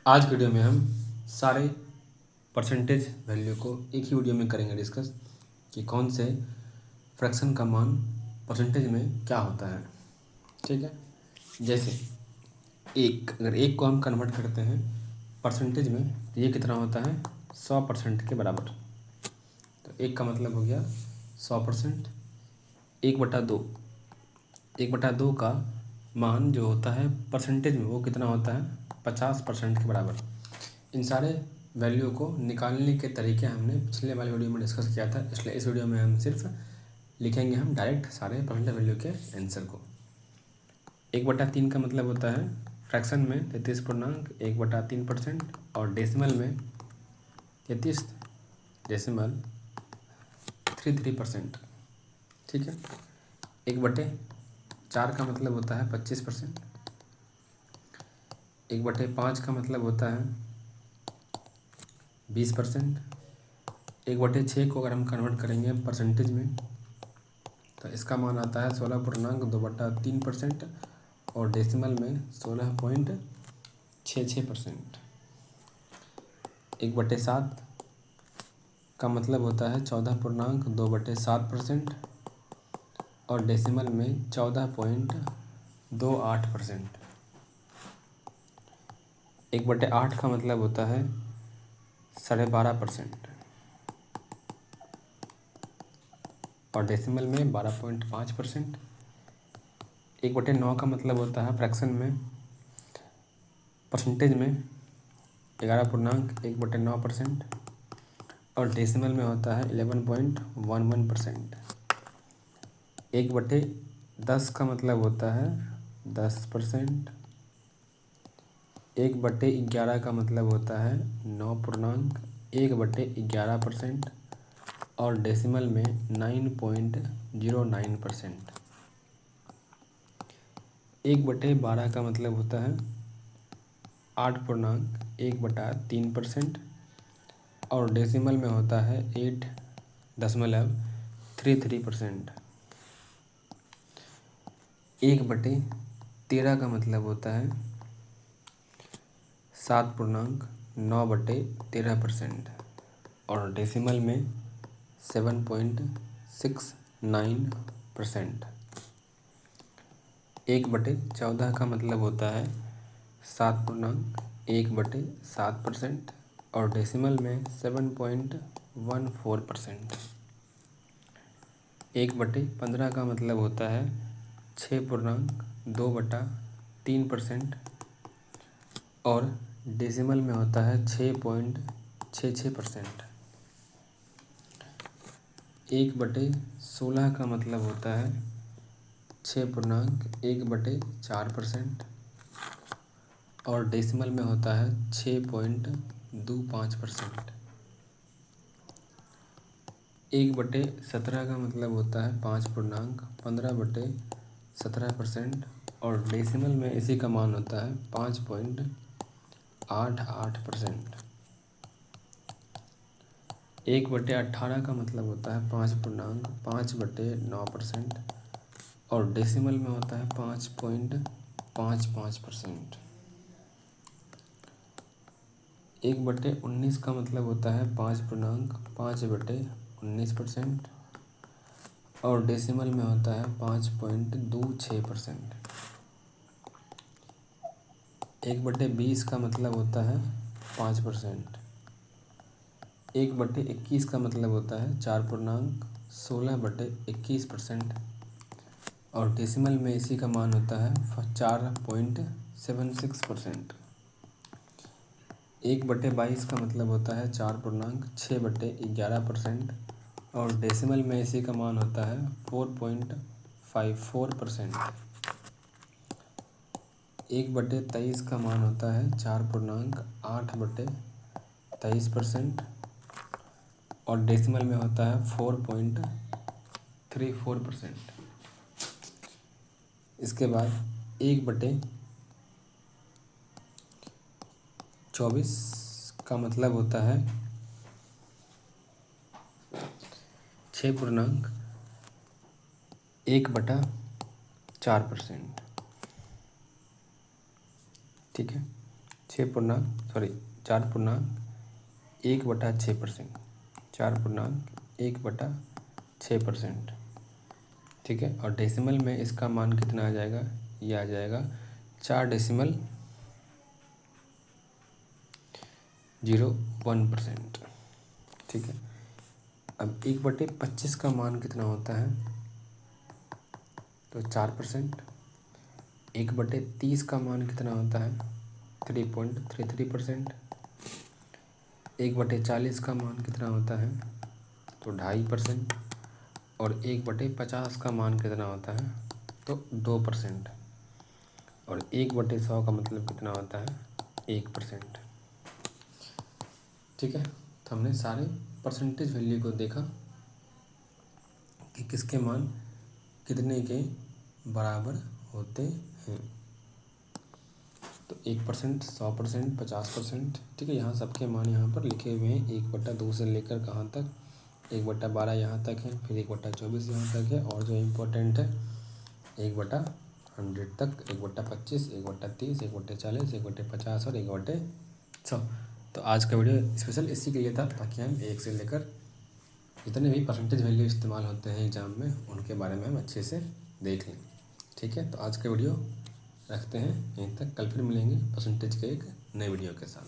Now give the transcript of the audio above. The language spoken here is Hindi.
आज की वीडियो में हम सारे परसेंटेज वैल्यू को एक ही वीडियो में करेंगे डिस्कस कि कौन से फ्रैक्शन का मान परसेंटेज में क्या होता है। ठीक है, जैसे अगर एक को हम कन्वर्ट करते हैं परसेंटेज में तो ये कितना होता है 100% के बराबर। तो एक का मतलब हो गया 100%। 1/2 का मान जो होता है परसेंटेज में वो कितना होता है 50% के बराबर। इन सारे वैल्यू को निकालने के तरीके हमने पिछले वाले वीडियो में डिस्कस किया था, इसलिए इस वीडियो में हम सिर्फ लिखेंगे हम डायरेक्ट सारे परसेंटेज वैल्यू के आंसर को। 1/3 का मतलब होता है फ्रैक्शन में 33.1/3% और डेसिमल में 33.33%। ठीक है, 1/4 का मतलब होता है 25%। 1/5 का मतलब होता है 20%। 1/6 को अगर हम कन्वर्ट करेंगे परसेंटेज में तो इसका मान आता है 16.2/3% और डेसिमल में 16.66%। 1/7 का मतलब होता है 14.2/7% और डेसिमल में 14.28%। 1/8 का मतलब होता है 12.5% और डेसिमल में 12.5%। 1/9 का मतलब होता है फ्रैक्शन में परसेंटेज में 11.1/9% और डेसिमल में होता है 11.11%। 1/10 का मतलब होता है 10%। 1/11 का मतलब होता है 9.1/11% और डेसिमल में 9.09%। 1/12 का मतलब होता है 8.1/3% और डेसिमल में होता है 8.33%। 1/13 का मतलब होता है 7.9/13% और डेसिमल में 7.69%। 1/14 का मतलब होता है 7.1/7% और डेसिमल में 7.14%। 1/15 का मतलब होता है 6.2/3% और डेसिमल में होता है 6.66%। 1/16 का मतलब होता है 6.1/4% और डेसिमल में होता है 6.25%। 1/17 का मतलब होता है 5.15/17% और डेसिमल में इसी का मान होता है 5.88%। 1/18 का मतलब होता है 5.5/9% और डेसिमल में होता है 5.55%। 1/19 का मतलब होता है 5.5/19% और डेसिमल में होता है 5.26%। 1/20 का मतलब होता है 5%। 1/21 का मतलब होता है 4.16/21% और डेसिमल में इसी का मान होता है 4.76%। 1/22 का मतलब होता है 4.6/11% और डेसिमल में इसी का मान होता है 4.54%। 1/23 का मान होता है 4.8/23% और डेसिमल में होता है 4.34%। इसके बाद 1/24 का मतलब होता है 6.1/4%। ठीक है, 4.1/6%, 4.1/6%। ठीक है, और डेसिमल में इसका मान कितना आ जाएगा, ये आ जाएगा 4.01%। ठीक है, अब 1/25 का मान कितना होता है, तो 4%। 1/30 का मान कितना होता है, 3.33%। 1/40 का मान कितना होता है, तो 2.5%। और 1/50 का मान कितना होता है, तो 2%। और 1/100 का मतलब कितना होता है, 1%। ठीक है, तो हमने सारे परसेंटेज वैल्यू को देखा कि किसके मान कितने के बराबर होते हैं। तो 1%, 100%, 50%। ठीक है, यहाँ सबके मान यहाँ पर लिखे हुए हैं। 1/2 से लेकर कहाँ तक, 1/12 यहाँ तक है, फिर 1/24 यहाँ तक है, और जो इम्पोर्टेंट है 1/100 तक, 1/25, 1/30, 1/40, 1/50 और 1/100। तो आज का वीडियो स्पेशल इसी के लिए था, ताकि हम 1 से लेकर जितने भी परसेंटेज वैल्यू इस्तेमाल होते हैं एग्ज़ाम में, उनके बारे में हम अच्छे से देख लें। ठीक है, तो आज का वीडियो रखते हैं यहीं तक। कल फिर मिलेंगे परसेंटेज के एक नए वीडियो के साथ।